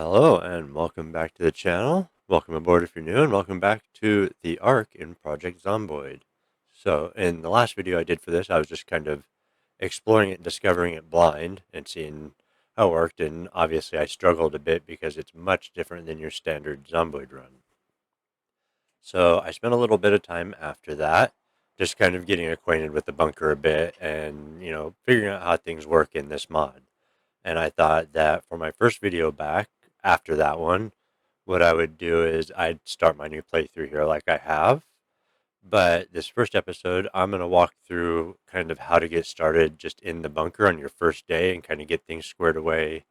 Hello and welcome back to the channel. Welcome aboard if you're new, and welcome back to the Ark in Project Zomboid. So in the last video I did for this, I was just kind of exploring it, discovering it blind, and seeing how it worked, and obviously I struggled a bit because it's much different than your standard Zomboid run. So I spent a little bit of time after that, just kind of getting acquainted with the bunker a bit and, figuring out how things work in this mod. And I thought that for my first video back after that one, what I would do is I'd start my new playthrough here like I have. But this first episode, I'm going to walk through kind of how to get started just in the bunker on your first day and kind of get things squared away,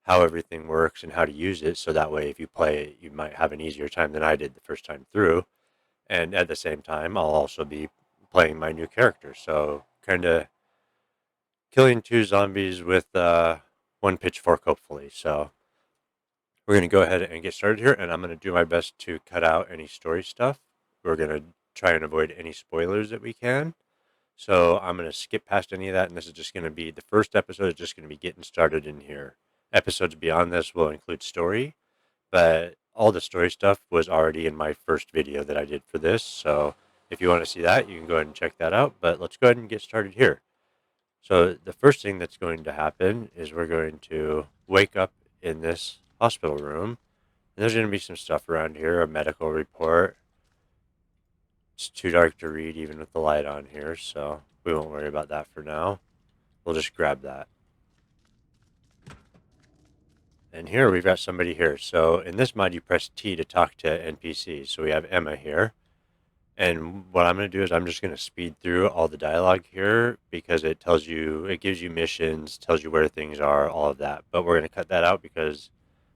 how everything works and how to use it. So that way, if you play it, you might have an easier time than I did the first time through. And at the same time, I'll also be playing my new character. So kind of killing two zombies with one pitchfork, hopefully. So we're going to go ahead and get started here, and I'm going to do my best to cut out any story stuff. We're going to try and avoid any spoilers that we can. So I'm going to skip past any of that, and this is just going to be the first episode is just going to be getting started in here. Episodes beyond this will include story, but all the story stuff was already in my first video that I did for this. So if you want to see that, you can go ahead and check that out. But let's go ahead and get started here. So the first thing that's going to happen is we're going to wake up in this hospital room. And there's going to be some stuff around here, a medical report. It's too dark to read even with the light on here, so we won't worry about that for now. We'll just grab that. And here we've got somebody here. So in this mod, you press T to talk to NPCs. So we have Emma here. And what I'm going to do is I'm just going to speed through all the dialogue here because it gives you missions, tells you where things are, all of that. But we're going to cut that out because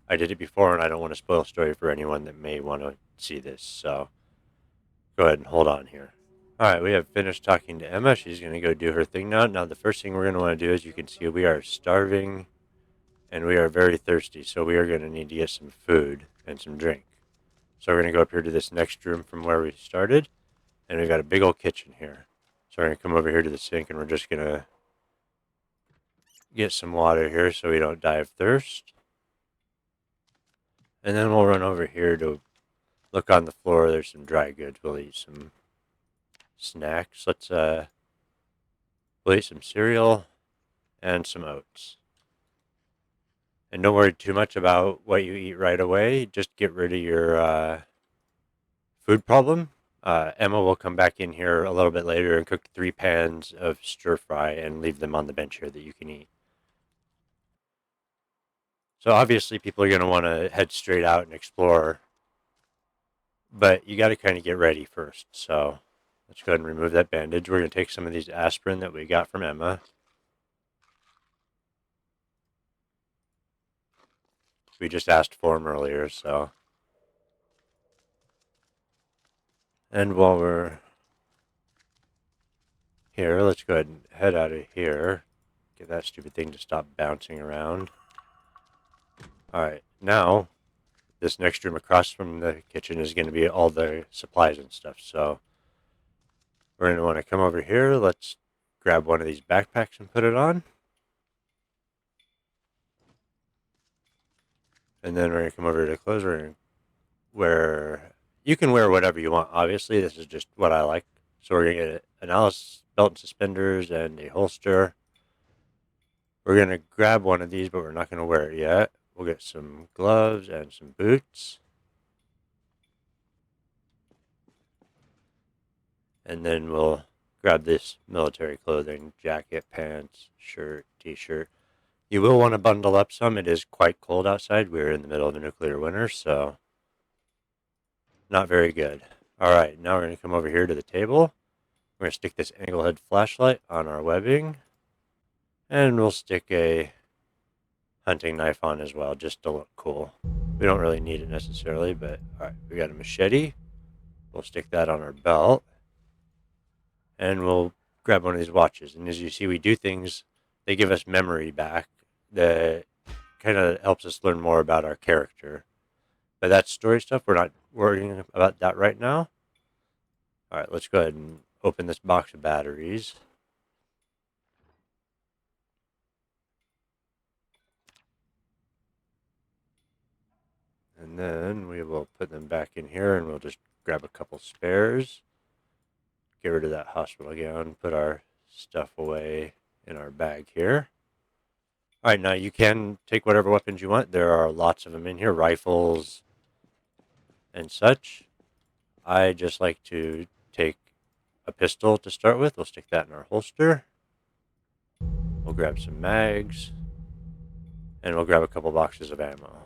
I did it before and I don't want to spoil story for anyone that may want to see this. So go ahead and hold on here. All right, we have finished talking to Emma. She's going to go do her thing now. Now, the first thing we're going to want to do is you can see we are starving and we are very thirsty. So we are going to need to get some food and some drink. So we're going to go up here to this next room from where we started. And we've got a big old kitchen here. So we're going to come over here to the sink and we're just going to get some water here so we don't die of thirst. And then we'll run over here to look on the floor. There's some dry goods. We'll eat some snacks. We'll eat some cereal and some oats. And don't worry too much about what you eat right away. Just get rid of your food problem. Emma will come back in here a little bit later and cook 3 pans of stir fry and leave them on the bench here that you can eat. So obviously people are going to want to head straight out and explore, but you got to kind of get ready first. So let's go ahead and remove that bandage. We're going to take some of these aspirin that we got from Emma. We just asked for them earlier, so. And while we're here, let's go ahead and head out of here. Get that stupid thing to stop bouncing around. Alright, now, this next room across from the kitchen is going to be all the supplies and stuff, so we're going to want to come over here. Let's grab one of these backpacks and put it on. And then we're going to come over to clothes. We're going to wear... You can wear whatever you want, obviously. This is just what I like. So we're going to get an Alice belt and suspenders and a holster. We're going to grab one of these, but we're not going to wear it yet. We'll get some gloves and some boots. And then we'll grab this military clothing, jacket, pants, shirt, t-shirt. You will want to bundle up some. It is quite cold outside. We're in the middle of a nuclear winter, so not very good. All right, now we're going to come over here to the table. We're going to stick this anglehead flashlight on our webbing. And we'll stick a hunting knife on as well, just to look cool. We don't really need it necessarily, but all right, we got a machete. We'll stick that on our belt. And we'll grab one of these watches. And as you see, we do things, they give us memory back that kind of helps us learn more about our character. But that's story stuff. We're not worrying about that right now. All right, let's go ahead and open this box of batteries. And then we will put them back in here, and we'll just grab a couple spares. Get rid of that hospital gown, put our stuff away in our bag here. All right, now you can take whatever weapons you want. There are lots of them in here, rifles and such. I just like to take a pistol to start with. We'll stick that in our holster. We'll grab some mags, and we'll grab a couple boxes of ammo.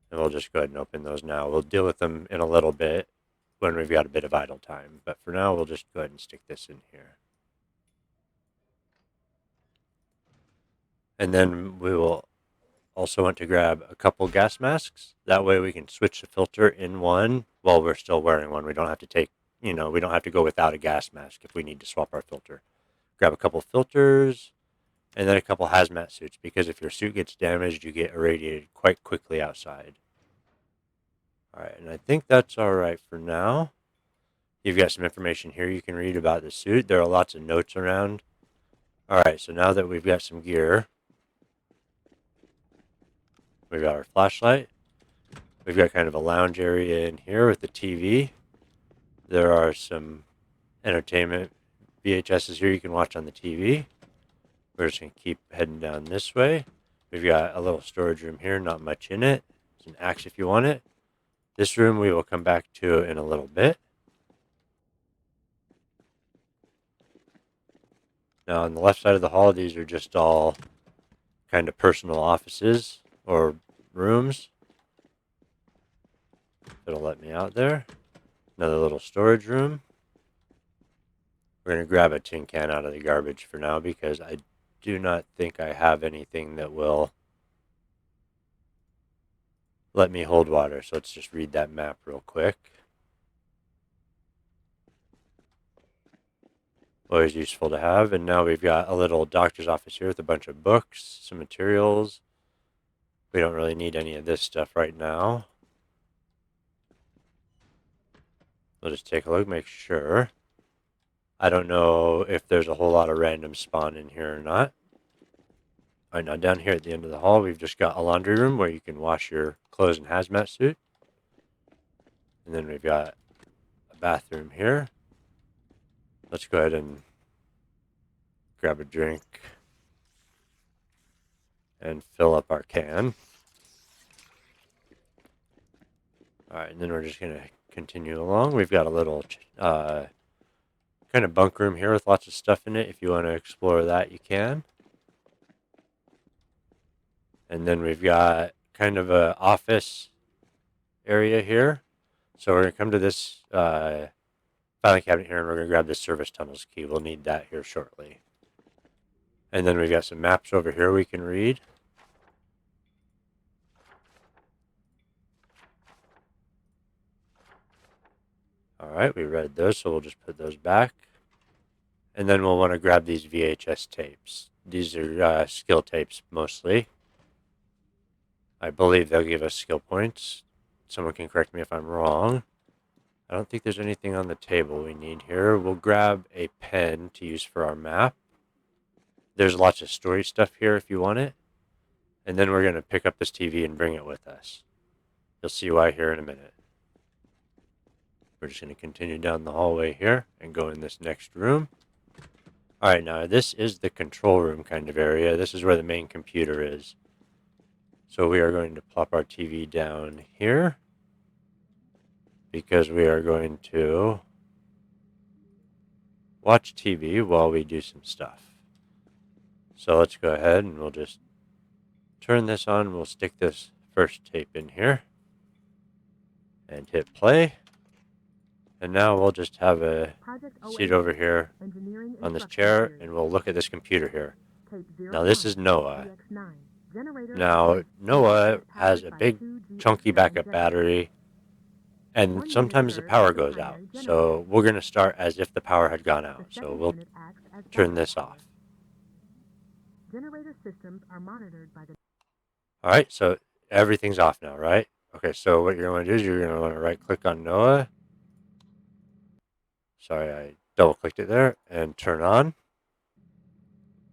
And we'll just go ahead and open those now. We'll deal with them in a little bit when we've got a bit of idle time. But for now, we'll just go ahead and stick this in here. And then we will also want to grab a couple gas masks. That way we can switch the filter in one while we're still wearing one. We don't have to take, we don't have to go without a gas mask if we need to swap our filter. Grab a couple filters and then a couple hazmat suits, because if your suit gets damaged, you get irradiated quite quickly outside. All right, and I think that's all right for now. You've got some information here you can read about the suit. There are lots of notes around. All right, so now that we've got some gear, we've got our flashlight. We've got kind of a lounge area in here with the TV. There are some entertainment VHSs here you can watch on the TV. We're just going to keep heading down this way. We've got a little storage room here, not much in it. It's an axe if you want it. This room we will come back to in a little bit. Now on the left side of the hall, these are just all kind of personal offices or rooms. It'll let me out there. Another little storage room. We're going to grab a tin can out of the garbage for now because I do not think I have anything that will let me hold water. So let's just read that map real quick. Always useful to have. And now we've got a little doctor's office here with a bunch of books, some materials. We don't really need any of this stuff right now. We'll just take a look, make sure. I don't know if there's a whole lot of random spawn in here or not. All right, now down here at the end of the hall, we've just got a laundry room where you can wash your clothes and hazmat suit. And then we've got a bathroom here. Let's go ahead and grab a drink and fill up our can. All right, and then we're just going to continue along. We've got a little kind of bunk room here with lots of stuff in it. If you want to explore that, you can. And then we've got kind of a office area here. So we're going to come to this filing cabinet here, and we're going to grab this service tunnels key. We'll need that here shortly. And then we've got some maps over here we can read. All right, we read those, so we'll just put those back. And then we'll want to grab these VHS tapes. These are skill tapes mostly. I believe they'll give us skill points. Someone can correct me if I'm wrong. I don't think there's anything on the table we need here. We'll grab a pen to use for our map. There's lots of story stuff here if you want it. And then we're going to pick up this TV and bring it with us. You'll see why here in a minute. We're just going to continue down the hallway here and go in this next room. All right, now this is the control room kind of area. This is where the main computer is. So we are going to plop our TV down here because we are going to watch TV while we do some stuff. So let's go ahead and we'll just turn this on. We'll stick this first tape in here and hit play. And now we'll just have a seat over here on this chair and we'll look at this computer here. Now this is Noah. Now Noah has a big chunky backup battery and sometimes the power goes out. So we're going to start as if the power had gone out. So we'll turn this off. Generator systems are monitored by the... All right, so everything's off now, right? Okay, so what you're going to do is you're going to want to right click on Noah. Sorry, I double clicked it there and turn on.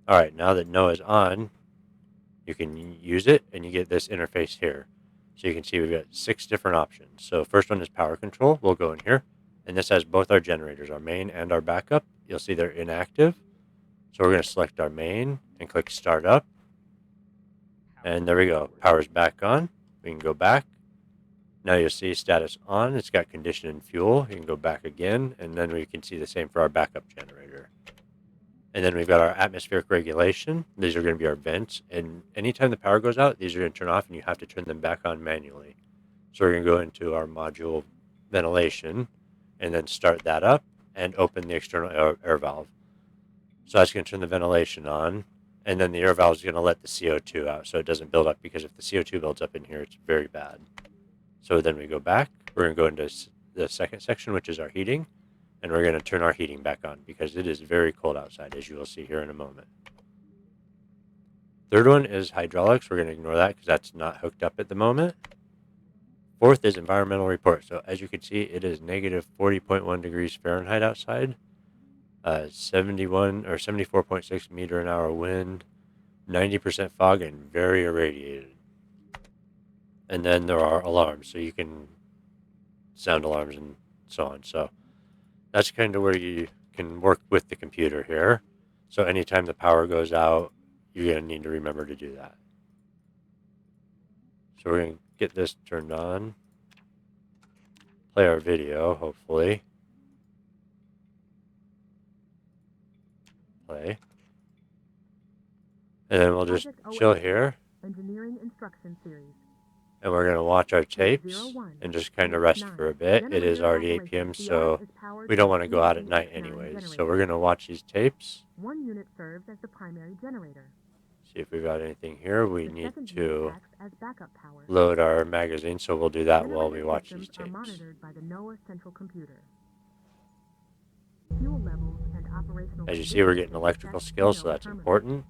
All right, now that Noah's on, you can use it and you get this interface here. So you can see we've got 6 different options. So first one is power control. We'll go in here, and this has both our generators, our main and our backup. You'll see they're inactive. So we're going to select our main and click start up. And there we go. Power's back on. We can go back. Now you'll see status on. It's got condition and fuel. You can go back again, and then we can see the same for our backup generator. And then we've got our atmospheric regulation. These are going to be our vents. And anytime the power goes out, these are going to turn off, and you have to turn them back on manually. So we're going to go into our module ventilation and then start that up and open the external air valve. So that's going to turn the ventilation on, and then the air valve is going to let the CO2 out so it doesn't build up, because if the CO2 builds up in here, it's very bad. So then we go back. We're going to go into the second section, which is our heating, and we're going to turn our heating back on because it is very cold outside, as you will see here in a moment. Third one is hydraulics. We're going to ignore that because that's not hooked up at the moment. Fourth is environmental report. So as you can see, it is negative 40.1 degrees Fahrenheit outside. 71 or 74.6 meter an hour wind, 90% fog, and very irradiated. And then there are alarms, so you can sound alarms and so on. So that's kind of where you can work with the computer here. So anytime the power goes out, you're going to need to remember to do that. So we're going to get this turned on, play our video, hopefully. Play. And then we'll just chill here. Engineering Instruction Series. And we're going to watch our tapes and just kind of rest for a bit. It is already 8 p.m., so we don't want to go out at night anyways. So we're going to watch these tapes. One unit serves as the primary generator. See if we've got anything here. We need to as backup power. load our magazine, so we'll do that while we watch these tapes. Monitored by the NOAA central computer. Fuel levels and operational. As you see, we're getting electrical skills, so that's important.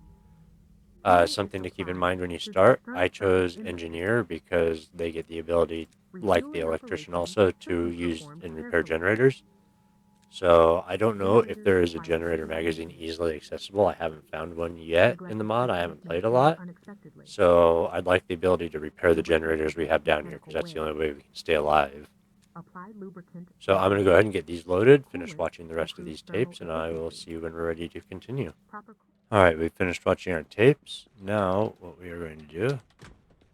Something to keep in mind when you start, I chose engineer because they get the ability, like the electrician also, to use and repair generators. So I don't know if there is a generator magazine easily accessible. I haven't found one yet in the mod. I haven't played a lot. So I'd like the ability to repair the generators we have down here, because that's the only way we can stay alive. So I'm going to go ahead and get these loaded, finish watching the rest of these tapes, and I will see you when we're ready to continue. Alright, we've finished watching our tapes. Now, what we are going to do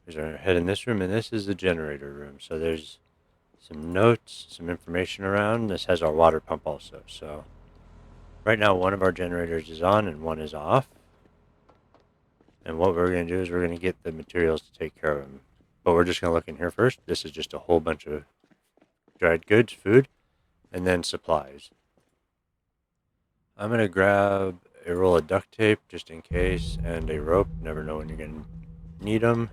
is we're going to head in this room, and this is the generator room. So there's some notes, some information around. This has our water pump also. So right now, one of our generators is on and one is off. And what we're going to do is we're going to get the materials to take care of them. But we're just going to look in here first. This is just a whole bunch of dried goods, food, and then supplies. I'm going to grab a roll of duct tape just in case, and a rope. Never know when you're going to need them.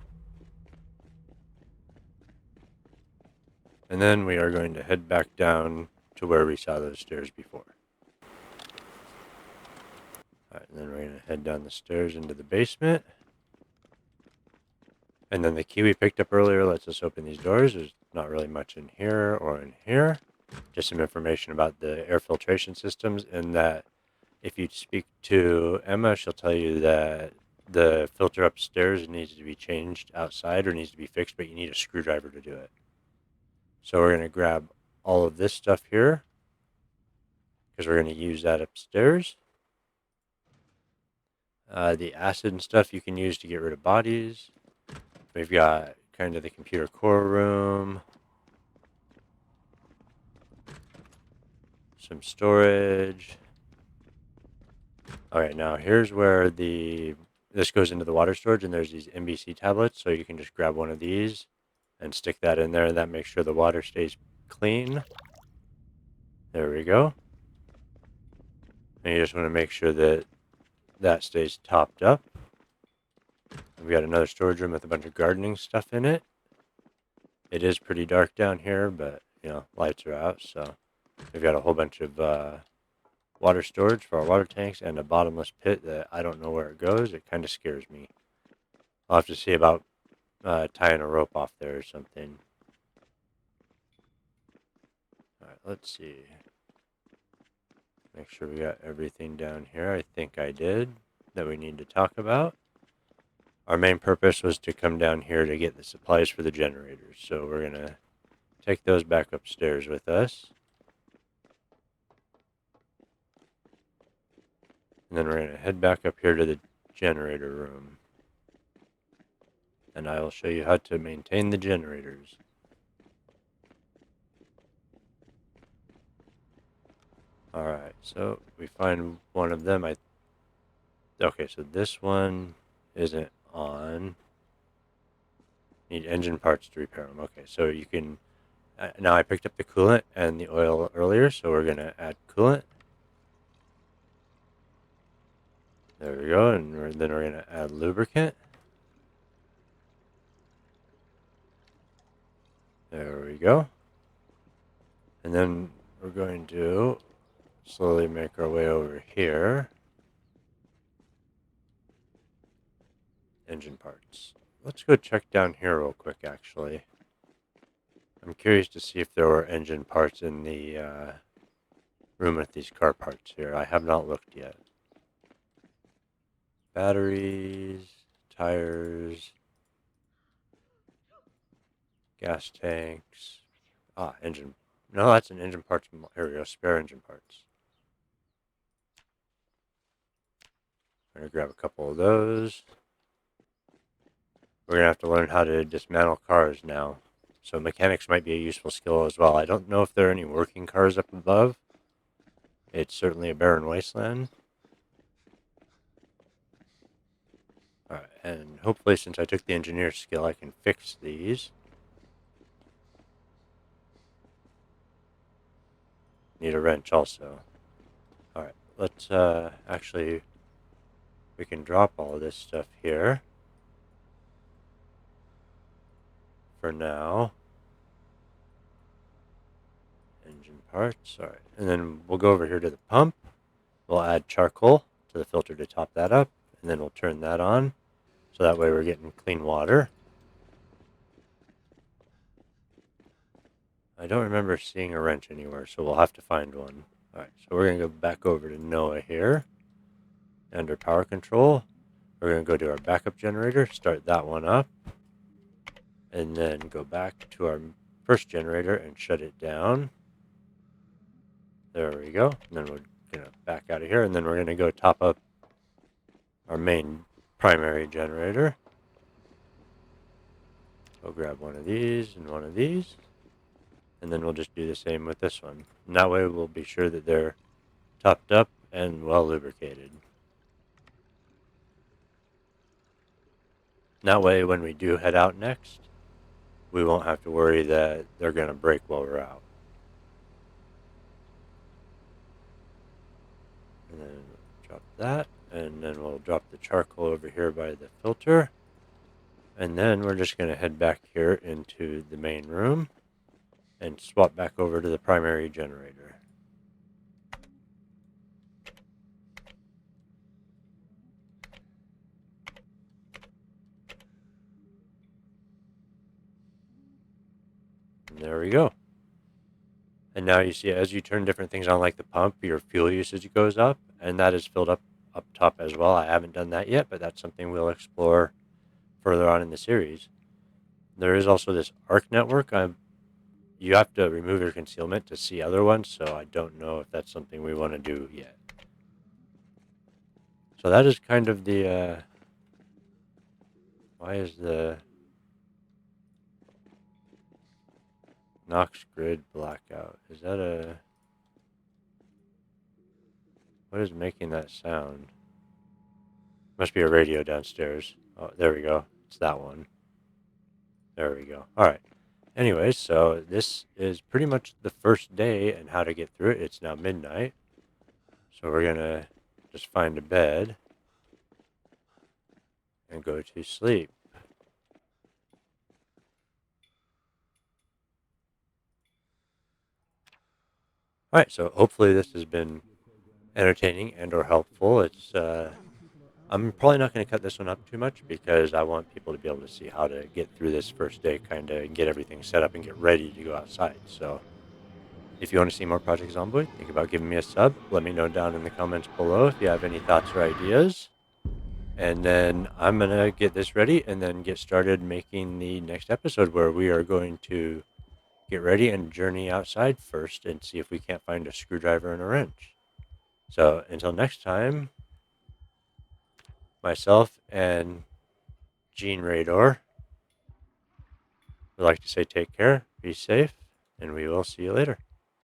And then we are going to head back down to where we saw those stairs before. Alright, and then we're going to head down the stairs into the basement. And then the key we picked up earlier lets us open these doors. There's not really much in here or in here. Just some information about the air filtration systems, and that if you speak to Emma, she'll tell you that the filter upstairs needs to be changed outside or needs to be fixed, but you need a screwdriver to do it. So we're going to grab all of this stuff here because we're going to use that upstairs. The acid and stuff you can use to get rid of bodies. We've got kind of the computer core room. Some storage. Alright, now here's where this goes into the water storage, and there's these MBC tablets, so you can just grab one of these and stick that in there, and that makes sure the water stays clean. There we go. And you just want to make sure that that stays topped up. We've got another storage room with a bunch of gardening stuff in it. It is pretty dark down here, but, you know, lights are out, so we've got a whole bunch of water storage for our water tanks, and a bottomless pit that I don't know where it goes. It kind of scares me. I'll have to see about tying a rope off there or something. Alright, let's see. Make sure we got everything down here. I think I did that we need to talk about. our main purpose was to come down here to get the supplies for the generators. So we're going to take those back upstairs with us. And then we're going to head back up here to the generator room. And I will show you how to maintain the generators. Alright, so we find one of them. Okay, so this one isn't on. Need engine parts to repair them. Okay, so you can... now I picked up the coolant and the oil earlier, so we're going to add coolant. There we go, and then we're going to add lubricant. There we go. And then we're going to slowly make our way over here. Engine parts. Let's go check down here real quick, actually. I'm curious to see if there were engine parts in the room with these car parts here. I have not looked yet. Batteries, tires, gas tanks. Engine. No, that's an engine parts. Here we go, spare engine parts. I'm going to grab a couple of those. We're going to have to learn how to dismantle cars now. So mechanics might be a useful skill as well. I don't know if there are any working cars up above. It's certainly a barren wasteland. Alright, and hopefully since I took the engineer skill, I can fix these. Need a wrench also. Alright, let's actually, we can drop all of this stuff here. For now. Engine parts, alright. And then we'll go over here to the pump. We'll add charcoal to the filter to top that up. And then we'll turn that on. So that way we're getting clean water. I don't remember seeing a wrench anywhere, so we'll have to find one. Alright, so we're going to go back over to Noah here. Under power control. We're going to go to our backup generator, start that one up. And then go back to our first generator and shut it down. There we go. And then we're going to back out of here, and then we're going to go top up our main primary generator. We'll grab one of these and one of these. And then we'll just do the same with this one. And that way we'll be sure that they're topped up and well lubricated. And that way when we do head out next, we won't have to worry that they're going to break while we're out. And then drop that. And then we'll drop the charcoal over here by the filter. And then we're just going to head back here into the main room and swap back over to the primary generator. And there we go. And now you see as you turn different things on like the pump, your fuel usage goes up, and that is filled up top as well. I haven't done that yet, but that's something we'll explore further on in the series. There is also this arc network. You have to remove your concealment to see other ones, so I don't know if that's something we want to do yet. So that is kind of the, why is the Knox grid blackout? Is that what is making that sound? Must be a radio downstairs. Oh, there we go. It's that one. There we go. All right. Anyways, so this is pretty much the first day and how to get through it. It's now midnight. So we're going to just find a bed and go to sleep. All right, so hopefully this has been entertaining and or helpful. It's I'm probably not going to cut this one up too much because I want people to be able to see how to get through this first day, kind of get everything set up and get ready to go outside. So if you want to see more Project Zomboid, think about giving me a sub. Let me know down in the comments below if you have any thoughts or ideas. And then I'm going to get this ready and then get started making the next episode where we are going to get ready and journey outside first and see if we can't find a screwdriver and a wrench. So until next time, myself and Gene Rador would like to say take care, be safe, and we will see you later.